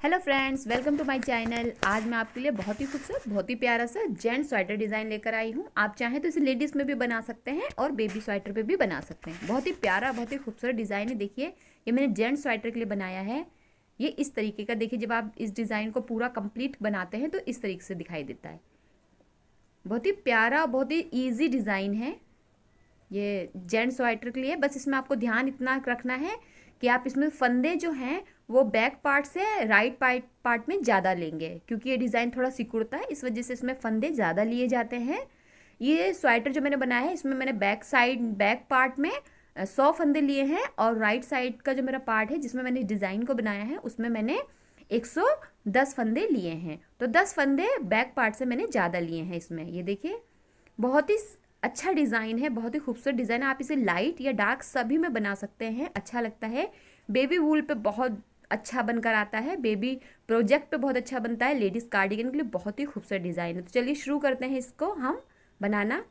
Hello friends, welcome to my channel. आज मैं आपके लिए बहुत ही खूबसूरत, बहुत ही प्यारा सा जेंट्स स्वेटर डिज़ाइन लेकर आई हूँ। आप चाहें तो इसे लेडीज़ में भी बना सकते हैं और बेबी स्वेटर पे भी बना सकते हैं। बहुत ही प्यारा, बहुत ही खूबसूरत डिज़ाइन है। देखिए, ये मैंने जेंट्स स्वेटर के लिए बनाया है। ये इस तरीके का, देखिए, जब आप इस डिज़ाइन को पूरा कंप्लीट बनाते हैं तो इस तरीके से दिखाई देता है। बहुत ही प्यारा, बहुत ही ईजी डिज़ाइन है ये जेंट्स स्वेटर के लिए। बस इसमें आपको ध्यान इतना रखना है कि आप इसमें फंदे जो हैं वो बैक पार्ट से राइट पार्ट में ज़्यादा लेंगे, क्योंकि ये डिज़ाइन थोड़ा सिकुड़ता है, इस वजह से इसमें फंदे ज़्यादा लिए जाते हैं। ये स्वेटर जो मैंने बनाया है इसमें मैंने बैक पार्ट में 100 फंदे लिए हैं, और राइट साइड का जो मेरा पार्ट है जिसमें मैंने डिज़ाइन को बनाया है उसमें मैंने 110 फंदे लिए हैं। तो 10 फंदे बैक पार्ट से मैंने ज़्यादा लिए हैं इसमें। ये देखिए, बहुत ही अच्छा डिज़ाइन है, बहुत ही खूबसूरत डिज़ाइन है। आप इसे लाइट या डार्क सभी में बना सकते हैं, अच्छा लगता है। बेबी वूल पे बहुत अच्छा बनकर आता है, बेबी प्रोजेक्ट पे बहुत अच्छा बनता है, लेडीज़ कार्डिगन के लिए बहुत ही खूबसूरत डिज़ाइन है। तो चलिए शुरू करते हैं इसको हम बनाना।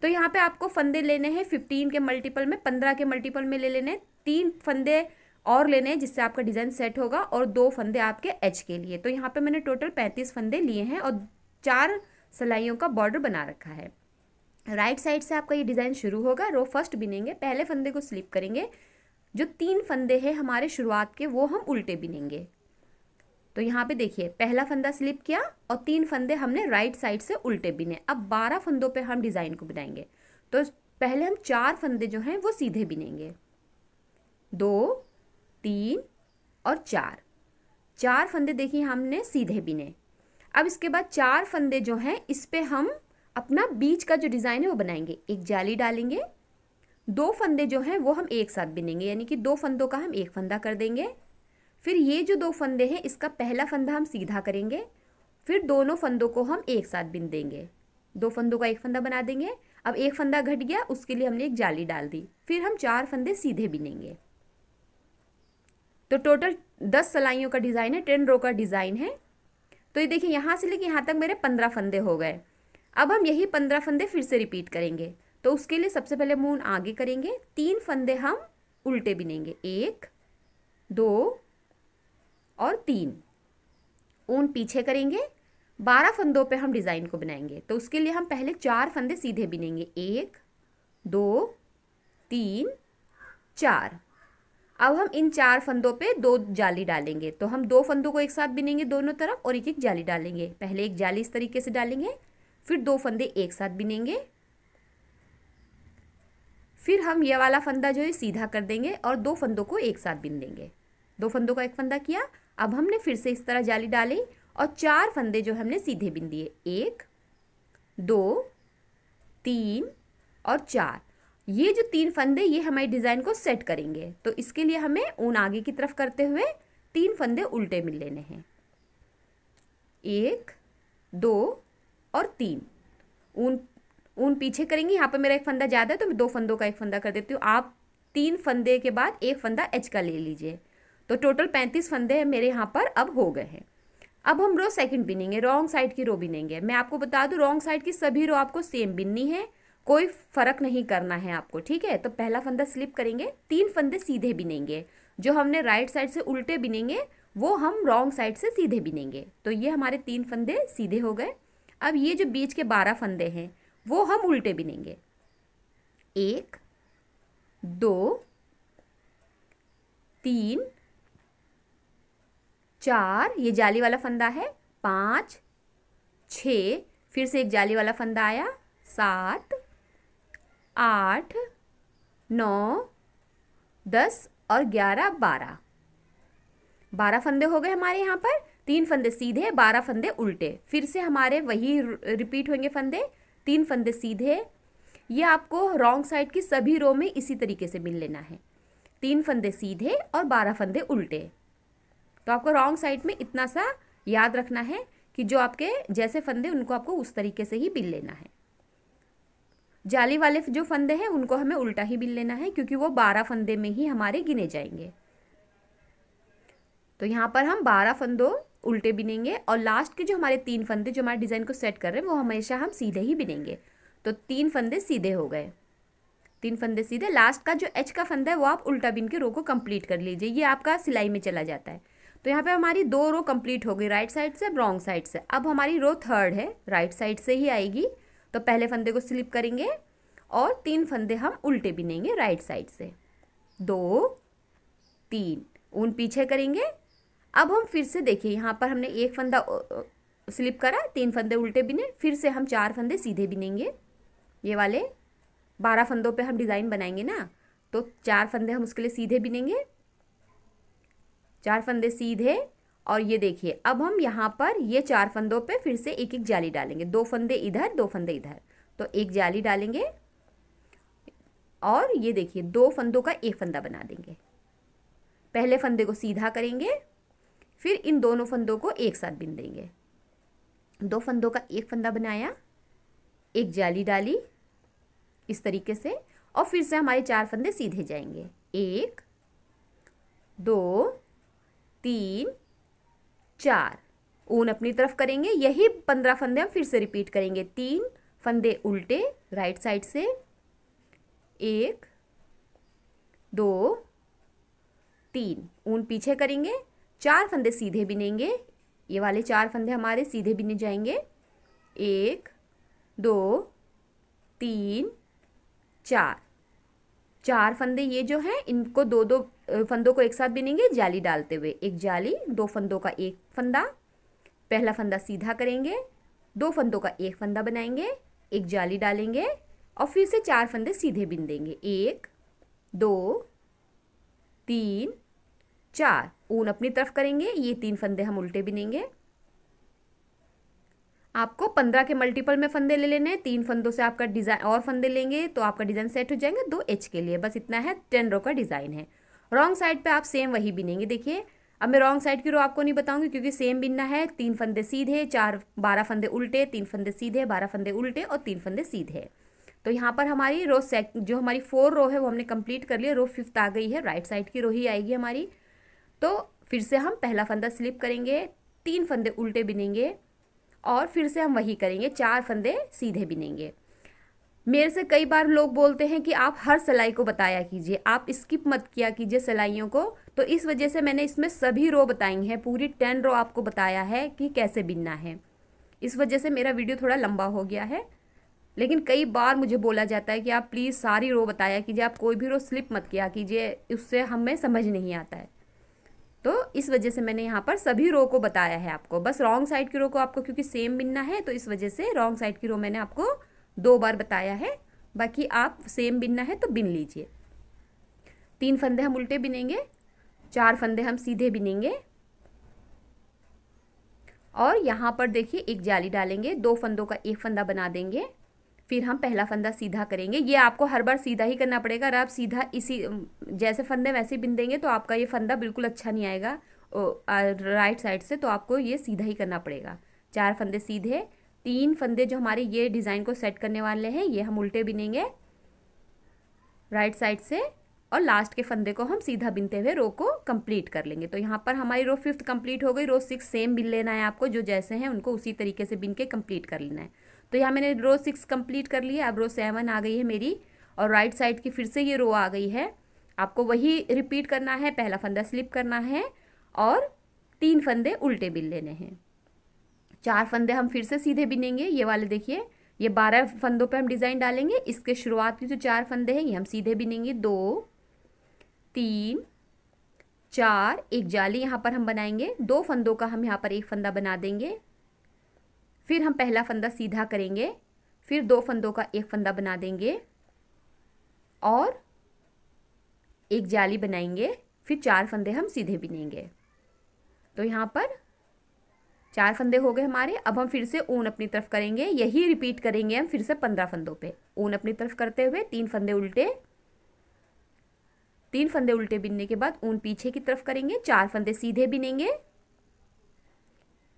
तो यहाँ पे आपको फंदे लेने हैं 15 के मल्टीपल में, 15 के मल्टीपल में ले लेने हैं। 3 फंदे और लेने हैं जिससे आपका डिज़ाइन सेट होगा, और 2 फंदे आपके एच के लिए। तो यहाँ पे मैंने टोटल 35 फंदे लिए हैं और 4 सिलाइयों का बॉर्डर बना रखा है। राइट साइड से आपका ये डिज़ाइन शुरू होगा। रो फर्स्ट बिनेंगे, पहले फंदे को स्लिप करेंगे। जो 3 फंदे हैं हमारे शुरुआत के वो हम उल्टे बिनेंगे। तो यहाँ पे देखिए, पहला फंदा स्लिप किया और 3 फंदे हमने राइट साइड से उल्टे बिने। अब 12 फंदों पे हम डिज़ाइन को बिनाएंगे। तो पहले हम 4 फंदे जो हैं वो सीधे बिनेंगे, 2, 3 और 4। 4 फंदे देखिए हमने सीधे बिने। अब इसके बाद 4 फंदे जो हैं इस पे हम अपना बीच का जो डिज़ाइन है वो बनाएंगे। एक जाली डालेंगे, 2 फंदे जो हैं वो हम एक साथ बिनेंगे, यानी कि 2 फंदों का हम एक फंदा कर देंगे। फिर ये जो 2 फंदे हैं इसका पहला फंदा हम सीधा करेंगे, फिर दोनों फंदों को हम एक साथ बिन देंगे, 2 फंदों का एक फंदा बना देंगे। अब एक फंदा घट गया, उसके लिए हमने एक जाली डाल दी। फिर हम 4 फंदे सीधे बिनेंगे। तो टोटल 10 सिलाइयों का डिज़ाइन है, 10 रो का डिज़ाइन है। तो ये देखिए, यहाँ से लेके यहाँ तक मेरे 15 फंदे हो गए। अब हम यही 15 फंदे फिर से रिपीट करेंगे। तो उसके लिए सबसे पहले मून आगे करेंगे, 3 फंदे हम उल्टे बिनेंगे, 1, 2 और 3। ऊन पीछे करेंगे, 12 फंदों पे हम डिज़ाइन को बनाएंगे। तो उसके लिए हम पहले 4 फंदे सीधे बिनेंगे, 1, 2, 3, 4। अब हम इन 4 फंदों पे 2 जाली डालेंगे। तो हम 2 फंदों को एक साथ बिनेंगे दोनों तरफ और एक एक जाली डालेंगे। पहले एक जाली इस तरीके से डालेंगे, फिर 2 फंदे एक साथ बिनेंगे, फिर हम ये वाला फंदा जो है सीधा कर देंगे और 2 फंदों को एक साथ बिन देंगे। 2 फंदों का एक फंदा किया। अब हमने फिर से इस तरह जाली डाली और 4 फंदे जो हमने सीधे बिन दिए, 1, 2, 3 और 4। ये जो 3 फंदे ये हमारे डिज़ाइन को सेट करेंगे। तो इसके लिए हमें ऊन आगे की तरफ करते हुए 3 फंदे उल्टे मिल लेने हैं, 1, 2 और 3। ऊन पीछे करेंगे। यहाँ पर मेरा एक फंदा ज़्यादा है तो मैं 2 फंदों का एक फंदा कर देती हूँ। आप 3 फंदे के बाद एक फंदा एच का ले लीजिए। तो टोटल 35 फंदे मेरे यहाँ पर अब हो गए हैं। अब हम रो सेकंड बिनेंगे, रॉन्ग साइड की रो बिनेंगे। मैं आपको बता दूँ, रॉन्ग साइड की सभी रो आपको सेम बिननी है, कोई फ़र्क नहीं करना है आपको, ठीक है। तो पहला फंदा स्लिप करेंगे, 3 फंदे सीधे बिनेंगे। जो हमने राइट साइड से उल्टे बिनेंगे वो हम रॉन्ग साइड से सीधे बिनेंगे। तो ये हमारे 3 फंदे सीधे हो गए। अब ये जो बीच के 12 फंदे हैं वो हम उल्टे बिनेंगे, 1, 2, 3, 4, ये जाली वाला फंदा है, 5, 6, फिर से एक जाली वाला फंदा आया, 7, 8, 9, 10 और 11, 12। 12 फंदे हो गए हमारे यहाँ पर। 3 फंदे सीधे, 12 फंदे उल्टे। फिर से हमारे वही रिपीट होंगे फंदे, 3 फंदे सीधे। ये आपको रॉन्ग साइड की सभी रो में इसी तरीके से मिल लेना है, 3 फंदे सीधे और 12 फंदे उल्टे। तो आपको रॉन्ग साइड में इतना सा याद रखना है कि जो आपके जैसे फंदे उनको आपको उस तरीके से ही बिल लेना है। जाली वाले जो फंदे हैं उनको हमें उल्टा ही बिल लेना है, क्योंकि वो 12 फंदे में ही हमारे गिने जाएंगे। तो यहाँ पर हम 12 फंदों उल्टे बिनेंगे और लास्ट के जो हमारे 3 फंदे जो हमारे डिज़ाइन को सेट कर रहे हैं वो हमेशा हम सीधे ही बिनेंगे। तो 3 फंदे सीधे हो गए, 3 फंदे सीधे। लास्ट का जो एच का फंदा है वो आप उल्टा बिन के रो को कंप्लीट कर लीजिए, ये आपका सिलाई में चला जाता है। तो यहाँ पे हमारी 2 रो कंप्लीट हो गई, राइट साइड से रॉन्ग साइड से। अब हमारी रो थर्ड है, राइट साइड से ही आएगी। तो पहले फंदे को स्लिप करेंगे और 3 फंदे हम उल्टे बिनेंगे राइट साइड से, 2 3 ऊन पीछे करेंगे। अब हम फिर से देखिए, यहाँ पर हमने 1 फंदा स्लिप करा, 3 फंदे उल्टे बिने, फिर से हम 4 फंदे सीधे बिनेंगे। ये वाले 12 फंदों पे हम डिज़ाइन बनाएंगे ना, तो 4 फंदे हम उसके लिए सीधे बिनेंगे, 4 फंदे सीधे। और ये देखिए, अब हम यहाँ पर ये 4 फंदों पे फिर से एक एक जाली डालेंगे, 2 फंदे इधर 2 फंदे इधर, तो एक जाली डालेंगे। और ये देखिए 2 फंदों का एक फंदा बना देंगे। पहले फंदे को सीधा करेंगे, फिर इन दोनों फंदों को एक साथ बिन देंगे। 2 फंदों का एक फंदा बनाया, एक जाली डाली इस तरीके से, और फिर से हमारे 4 फंदे सीधे जाएंगे, 1 2 3 4। ऊन अपनी तरफ करेंगे, यही 15 फंदे हम फिर से रिपीट करेंगे। 3 फंदे उल्टे राइट साइड से, 1 2 3 ऊन पीछे करेंगे, 4 फंदे सीधे बिनेंगे। ये वाले 4 फंदे हमारे सीधे बिने जाएंगे, 1 2 3 4। 4 फंदे ये जो हैं, इनको 2 फंदों को एक साथ बिनेंगे जाली डालते हुए, एक जाली, 2 फंदों का एक फंदा, पहला फंदा सीधा करेंगे, 2 फंदों का एक फंदा बनाएंगे, एक जाली डालेंगे, और फिर से 4 फंदे सीधे बिन देंगे, 1 2 3 4। ऊन अपनी तरफ करेंगे, ये 3 फंदे हम उल्टे बिनेंगे। आपको 15 के मल्टीपल में फंदे ले लेने हैं, 3 फंदों से आपका डिज़ाइन और फंदे लेंगे तो आपका डिज़ाइन सेट हो जाएंगे 2 एच के लिए। बस इतना है, 10 रो का डिज़ाइन है। रॉन्ग साइड पे आप सेम वही बिनेंगे। देखिए, अब मैं रॉन्ग साइड की रो आपको नहीं बताऊंगी क्योंकि सेम बिनना है। 3 फंदे सीधे, 12 फंदे उल्टे, 3 फंदे सीधे, 12 फंदे उल्टे और 3 फंदे सीधे। तो यहाँ पर हमारी रो जो हमारी 4 रो है वो हमने कंप्लीट कर लिया। रो 5th आ गई है, राइट साइड की रो ही आएगी हमारी। तो फिर से हम पहला फंदा स्लिप करेंगे, 3 फंदे उल्टे बिनेंगे, और फिर से हम वही करेंगे, 4 फंदे सीधे बिनेंगे। मेरे से कई बार लोग बोलते हैं कि आप हर सिलाई को बताया कीजिए, आप स्किप मत किया कीजिए सिलाइयों को। तो इस वजह से मैंने इसमें सभी रो बताई हैं, पूरी 10 रो आपको बताया है कि कैसे बिनना है। इस वजह से मेरा वीडियो थोड़ा लंबा हो गया है, लेकिन कई बार मुझे बोला जाता है कि आप प्लीज़ सारी रो बताया कीजिए, आप कोई भी रो स्लिप मत किया कीजिए, उससे हमें समझ नहीं आता है। तो इस वजह से मैंने यहाँ पर सभी रो को बताया है आपको। बस रॉन्ग साइड की रो को आपको क्योंकि सेम बिनना है, तो इस वजह से रॉन्ग साइड की रो मैंने आपको 2 बार बताया है। बाकी आप सेम बिनना है तो बिन लीजिए। 3 फंदे हम उल्टे बिनेंगे, 4 फंदे हम सीधे बिनेंगे, और यहाँ पर देखिए एक जाली डालेंगे, 2 फंदों का एक फंदा बना देंगे, फिर हम पहला फंदा सीधा करेंगे। ये आपको हर बार सीधा ही करना पड़ेगा। अगर आप सीधा इसी जैसे फंदे वैसे ही बिन देंगे तो आपका ये फंदा बिल्कुल अच्छा नहीं आएगा राइट साइड से, तो आपको ये सीधा ही करना पड़ेगा। 4 फंदे सीधे, 3 फंदे जो हमारे ये डिज़ाइन को सेट करने वाले हैं ये हम उल्टे बिनेंगे राइट साइड से, और लास्ट के फंदे को हम सीधा बिनते हुए रो को कंप्लीट कर लेंगे। तो यहाँ पर हमारी रो 5th कंप्लीट हो गई। रो 6 सेम बिन लेना है आपको, जो जैसे हैं उनको उसी तरीके से बिन के कंप्लीट कर लेना है। तो यहाँ मैंने रो 6 कंप्लीट कर ली है। अब रो 7 आ गई है मेरी, और राइट साइड की फिर से ये रो आ गई है। आपको वही रिपीट करना है, पहला फंदा स्लिप करना है और 3 फंदे उल्टे बिन लेने हैं। 4 फंदे हम फिर से सीधे बिनेंगे। ये वाले देखिए, ये 12 फंदों पे हम डिज़ाइन डालेंगे। इसके शुरुआत की जो 4 फंदे हैं ये हम सीधे बिनेंगे, 2 3 4। एक जाली यहाँ पर हम बनाएंगे, 2 फंदों का हम यहाँ पर एक फंदा बना देंगे, फिर हम पहला फंदा सीधा करेंगे, फिर 2 फंदों का एक फंदा बना देंगे और एक जाली बनाएंगे, फिर 4 फंदे हम सीधे बिनेंगे। तो यहाँ पर 4 फंदे हो गए हमारे। अब हम फिर से ऊन अपनी तरफ करेंगे, यही रिपीट करेंगे हम फिर से 15 फंदों पे। ऊन अपनी तरफ करते हुए 3 फंदे उल्टे, 3 फंदे उल्टे बिनने के बाद ऊन पीछे की तरफ करेंगे, 4 फंदे सीधे बिनेंगे।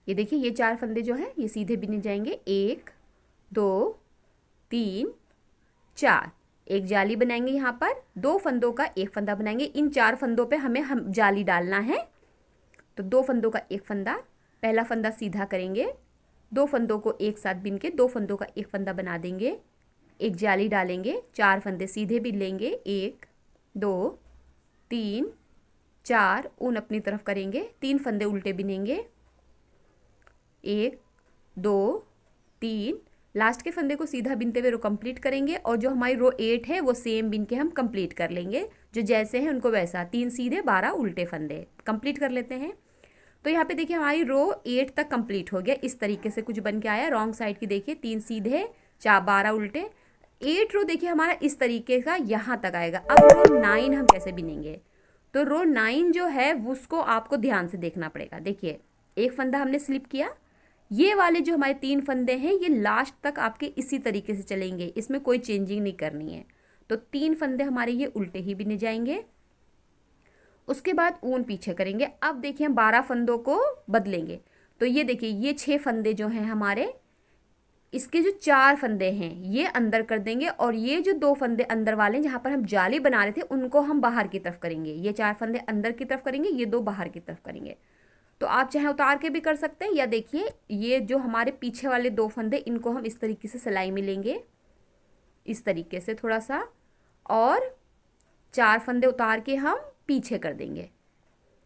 ये देखिए, ये 4 फंदे जो हैं ये सीधे बिने जाएंगे, 1 2 3 4। एक जाली बनाएंगे, यहाँ पर 2 फंदों का एक फंदा बनाएंगे। इन 4 फंदों पे हमें जाली डालना है, तो 2 फंदों का एक फंदा, पहला फंदा सीधा करेंगे, 2 फंदों को एक साथ बिन के 2 फंदों का एक फंदा बना देंगे, एक जाली डालेंगे, 4 फंदे सीधे बिन लेंगे, 1 2 3 4 ऊन अपनी तरफ करेंगे, 3 फंदे उल्टे बिनेंगे, 1 2 3, लास्ट के फंदे को सीधा बिनते हुए रो कंप्लीट करेंगे और जो हमारी रो 8 है वो सेम बिन के हम कंप्लीट कर लेंगे, जो जैसे हैं उनको वैसा, 3 सीधे 12 उल्टे फंदे कंप्लीट कर लेते हैं। तो यहाँ पे देखिए हमारी रो 8 तक कंप्लीट हो गया, इस तरीके से कुछ बन के आया। रॉन्ग साइड की देखिए 3 सीधे 12 उल्टे, 8 रो देखिए हमारा इस तरीके का यहाँ तक आएगा। अब रो 9 हम कैसे बिनेंगे, तो रो 9 जो है उसको आपको ध्यान से देखना पड़ेगा। देखिए एक फंदा हमने स्लिप किया, ये वाले जो हमारे 3 फंदे हैं ये लास्ट तक आपके इसी तरीके से चलेंगे, इसमें कोई चेंजिंग नहीं करनी है। तो 3 फंदे हमारे ये उल्टे ही बिने जाएंगे, उसके बाद ऊन पीछे करेंगे। अब देखिए हम 12 फंदों को बदलेंगे, तो ये देखिए ये 6 फंदे जो हैं हमारे, इसके जो 4 फंदे हैं ये अंदर कर देंगे और ये जो 2 फंदे अंदर वाले जहाँ पर हम जाली बना रहे थे उनको हम बाहर की तरफ करेंगे। ये 4 फंदे अंदर की तरफ करेंगे, ये 2 बाहर की तरफ करेंगे। तो आप चाहे उतार के भी कर सकते हैं, या देखिए ये जो हमारे पीछे वाले 2 फंदे इनको हम इस तरीके से सिलाई में लेंगे, इस तरीके से थोड़ा सा, और 4 फंदे उतार के हम पीछे कर देंगे।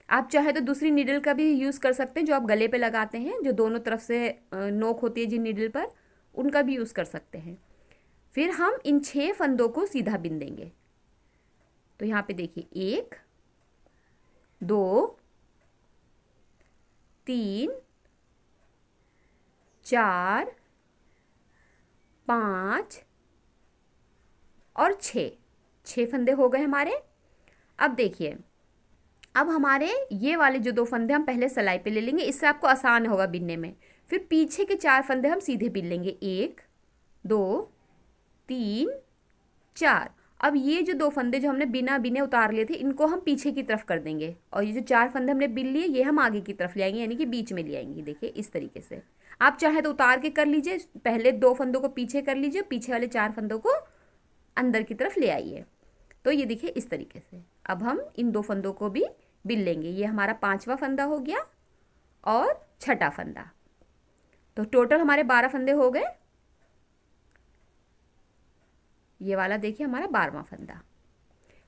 आप चाहे तो दूसरी नीडल का भी यूज़ कर सकते हैं, जो आप गले पे लगाते हैं, जो दोनों तरफ से नोक होती है जिन नीडल पर, उनका भी यूज़ कर सकते हैं। फिर हम इन 6 फंदों को सीधा बिन देंगे। तो यहाँ पे देखिए 1 2 3 4 5 और 6 फंदे हो गए हमारे। अब देखिए अब हमारे ये वाले जो 2 फंदे हम पहले सिलाई पे ले लेंगे, इससे आपको आसान होगा बिनने में। फिर पीछे के 4 फंदे हम सीधे बिन लेंगे, 1 2 3 4। अब ये जो 2 फंदे जो हमने बिना बिने उतार लिए थे इनको हम पीछे की तरफ कर देंगे, और ये जो 4 फंदे हमने बिन लिए ये हम आगे की तरफ ले आएंगे, यानी कि बीच में ले आएंगे। देखिए इस तरीके से आप चाहे तो उतार के कर लीजिए, पहले 2 फंदों को पीछे कर लीजिए, पीछे वाले 4 फंदों को अंदर की तरफ ले आइए। तो ये देखिए इस तरीके से। अब हम इन 2 फंदों को भी बिन लेंगे, ये हमारा 5वां फंदा हो गया और 6ठा फंदा। तो टोटल हमारे 12 फंदे हो गए। ये वाला देखिए हमारा 12वां फंदा।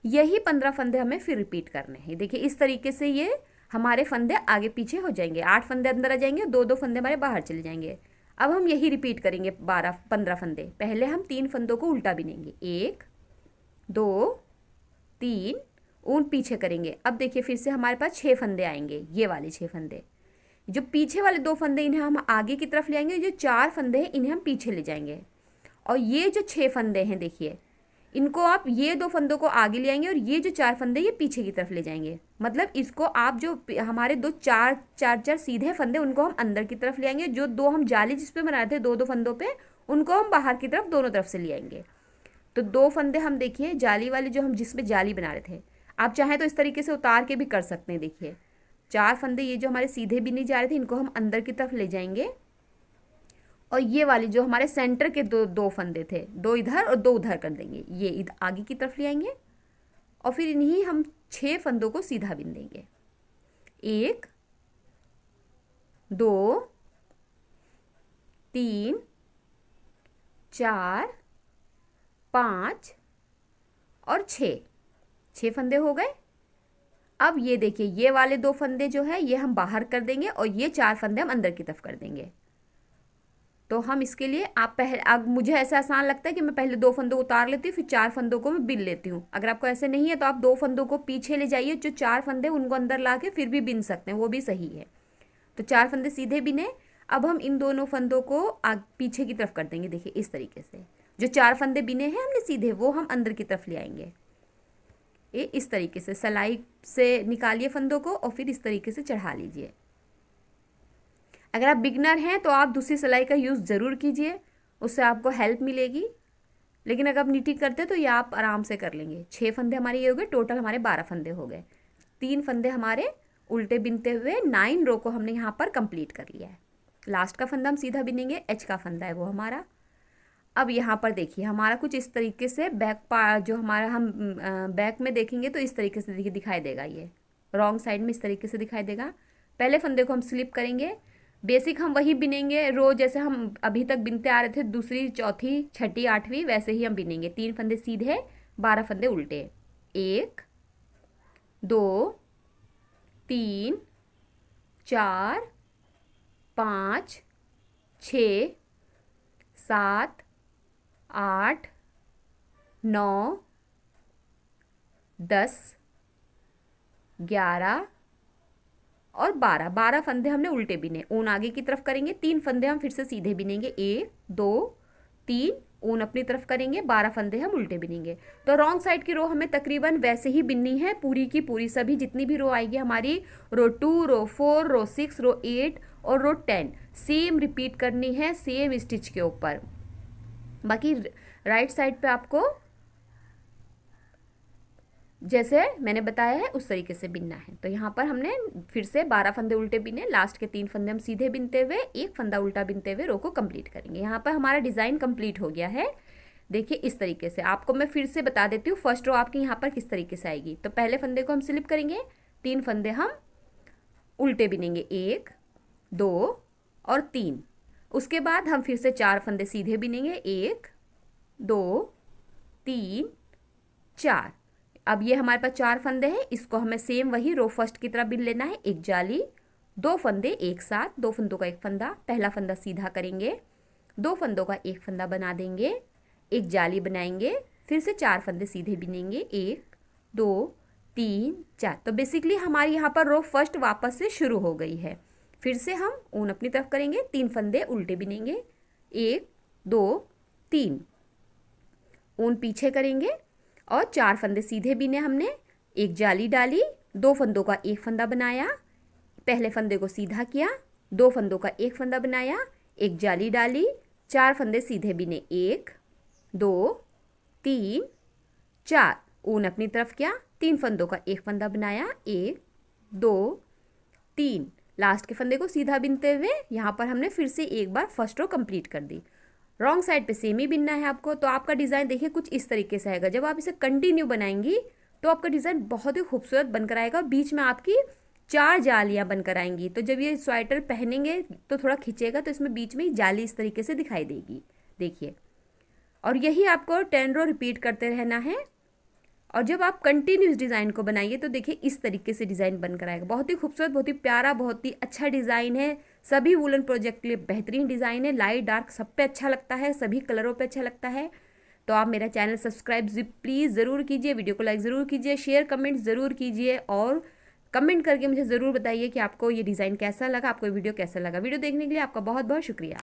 यही 15 फंदे हमें फिर रिपीट करने हैं। देखिए इस तरीके से ये हमारे फंदे आगे पीछे हो जाएंगे, 8 फंदे अंदर आ जाएंगे, 2 फंदे हमारे बाहर चले जाएंगे। अब हम यही रिपीट करेंगे 15 फंदे। पहले हम 3 फंदों को उल्टा बिनेंगे, 1 2 3, ऊन पीछे करेंगे। अब देखिए फिर से हमारे पास 6 फंदे आएंगे, ये वाले 6 फंदे। जो पीछे वाले 2 फंदे इन्हें हम आगे की तरफ ले आएंगे, जो 4 फंदे हैं इन्हें हम पीछे ले जाएंगे। और ये जो 6 फंदे हैं देखिए इनको आप ये 2 फंदों को आगे ले आएंगे और ये जो 4 फंदे ये पीछे की तरफ ले जाएंगे। मतलब इसको आप जो हमारे 4 सीधे फंदे उनको हम अंदर की तरफ ले आएंगे, जो 2 हम जाली जिस पे बनाए थे 2 फंदों पे उनको हम बाहर की तरफ दोनों तरफ से ले आएंगे। तो 2 फंदे हम देखिए जाली वाले जो हम जिसमें जाली बना रहे थे, आप चाहें तो इस तरीके से उतार के भी कर सकते हैं। देखिए 4 फंदे ये जो हमारे सीधे भी नहीं जा रहे थे इनको हम अंदर की तरफ ले जाएंगे, और ये वाले जो हमारे सेंटर के 2 फंदे थे 2 इधर और 2 उधर कर देंगे, ये इधर आगे की तरफ ले आएंगे और फिर इन्हीं हम 6 फंदों को सीधा बिन देंगे, 1 2 3 4 5 और 6 फंदे हो गए। अब ये देखिए ये वाले 2 फंदे जो है ये हम बाहर कर देंगे और ये 4 फंदे हम अंदर की तरफ कर देंगे। तो हम इसके लिए अब मुझे ऐसा आसान लगता है कि मैं पहले 2 फंदों को उतार लेती हूँ, फिर 4 फंदों को मैं बिन लेती हूँ। अगर आपको ऐसे नहीं है तो आप 2 फंदों को पीछे ले जाइए, जो 4 फंदे उनको अंदर ला के फिर भी बिन सकते हैं, वो भी सही है। तो 4 फंदे सीधे बिने। अब हम इन दोनों फंदों को पीछे की तरफ कर देंगे। देखिए इस तरीके से जो 4 फंदे बिने हैं हमने सीधे वो हम अंदर की तरफ ले आएंगे। ये इस तरीके से सिलाई से निकालिए फंदों को और फिर इस तरीके से चढ़ा लीजिए। अगर आप बिगनर हैं तो आप दूसरी सिलाई का यूज़ ज़रूर कीजिए, उससे आपको हेल्प मिलेगी। लेकिन अगर आप नीटिंग करते हैं तो ये आप आराम से कर लेंगे। 6 फंदे हमारे ये हो गए, टोटल हमारे 12 फंदे हो गए। 3 फंदे हमारे उल्टे बिनते हुए 9 रो को हमने यहाँ पर कंप्लीट कर लिया है। लास्ट का फंदा हम सीधा बिनेंगे, एच का फंदा है वो हमारा। अब यहाँ पर देखिए हमारा कुछ इस तरीके से जो हमारा हम बैक में देखेंगे तो इस तरीके से देखिए दिखाई देगा। ये रॉन्ग साइड में इस तरीके से दिखाई देगा। पहले फंदे को हम स्लिप करेंगे, बेसिक हम वही बिनेंगे रो जैसे हम अभी तक बिनते आ रहे थे, दूसरी चौथी छठी आठवीं वैसे ही हम बिनेंगे। 3 फंदे सीधे 12 फंदे उल्टे, 1 2 3 4 5 6 7 8 9 10 11 और 12 फंदे हमने उल्टे बिने। ऊन आगे की तरफ करेंगे, 3 फंदे हम फिर से सीधे बिनेंगे, 1 2 3, ऊन अपनी तरफ करेंगे, 12 फंदे हम उल्टे बिनेंगे। तो रॉन्ग साइड की रो हमें तकरीबन वैसे ही बिननी है, पूरी की पूरी सभी जितनी भी रो आएगी हमारी, रो 2 रो 4 रो 6 रो 8 और रो 10 सेम रिपीट करनी है सेम स्टिच के ऊपर। बाकी राइट साइड पे आपको जैसे मैंने बताया है उस तरीके से बिनना है। तो यहाँ पर हमने फिर से 12 फंदे उल्टे बिने, लास्ट के 3 फंदे हम सीधे बिनते हुए 1 फंदा उल्टा बिनते हुए रो को कंप्लीट करेंगे। यहाँ पर हमारा डिज़ाइन कंप्लीट हो गया है। देखिए इस तरीके से आपको मैं फिर से बता देती हूँ, फर्स्ट रो आपकी यहाँ पर किस तरीके से आएगी। तो पहले फंदे को हम स्लिप करेंगे, 3 फंदे हम उल्टे बिनेंगे, 1 2 और 3। उसके बाद हम फिर से 4 फंदे सीधे बिनेंगे, 1 2 3 4। अब ये हमारे पास 4 फंदे हैं, इसको हमें सेम वही रो फर्स्ट की तरह बिन लेना है। एक जाली, 2 फंदे एक साथ, 2 फंदों का एक फंदा, पहला फंदा सीधा करेंगे, 2 फंदों का एक फंदा बना देंगे, एक जाली बनाएंगे, फिर से 4 फंदे सीधे बिनेंगे, 1 2 3 4। तो बेसिकली हमारी यहाँ पर रो फर्स्ट वापस से शुरू हो गई है। फिर से हम ऊन अपनी तरफ करेंगे, 3 फंदे उल्टे बिनेंगे, 1 2 3, ऊन पीछे करेंगे और 4 फंदे सीधे बिने हमने, एक जाली डाली, 2 फंदों का एक फंदा बनाया, पहले फंदे को सीधा किया, 2 फंदों का एक फंदा बनाया, एक जाली डाली, 4 फंदे सीधे बिने, 1 2 3 4, ऊन अपनी तरफ किया, 3 फंदों का एक फंदा बनाया, 1 2 3, लास्ट के फंदे को सीधा बिनते हुए यहाँ पर हमने फिर से एक बार फर्स्ट रो कंप्लीट कर दी। रॉन्ग साइड पे सेम ही बिनना है आपको। तो आपका डिज़ाइन देखिए कुछ इस तरीके से आएगा। जब आप इसे कंटिन्यू बनाएंगी तो आपका डिज़ाइन बहुत ही खूबसूरत बनकर आएगा। बीच में आपकी 4 जालियां बनकर आएंगी। तो जब ये स्वेटर पहनेंगे तो थोड़ा खिंचेगा, तो इसमें बीच में जाली इस तरीके से दिखाई देगी, देखिए। और यही आपको 10 रो रिपीट करते रहना है। और जब आप कंटिन्यूस डिज़ाइन को बनाइए तो देखिए इस तरीके से डिज़ाइन बनकर आएगा। बहुत ही खूबसूरत, बहुत ही प्यारा, बहुत ही अच्छा डिज़ाइन है। सभी वूलन प्रोजेक्ट के लिए बेहतरीन डिज़ाइन है। लाइट डार्क सब पे अच्छा लगता है, सभी कलरों पे अच्छा लगता है। तो आप मेरा चैनल सब्सक्राइब प्लीज़ ज़रूर कीजिए, वीडियो को लाइक ज़रूर कीजिए, शेयर कमेंट ज़रूर कीजिए और कमेंट करके मुझे ज़रूर बताइए कि आपको ये डिज़ाइन कैसा लगा, आपको वीडियो कैसा लगा। वीडियो देखने के लिए आपका बहुत बहुत शुक्रिया।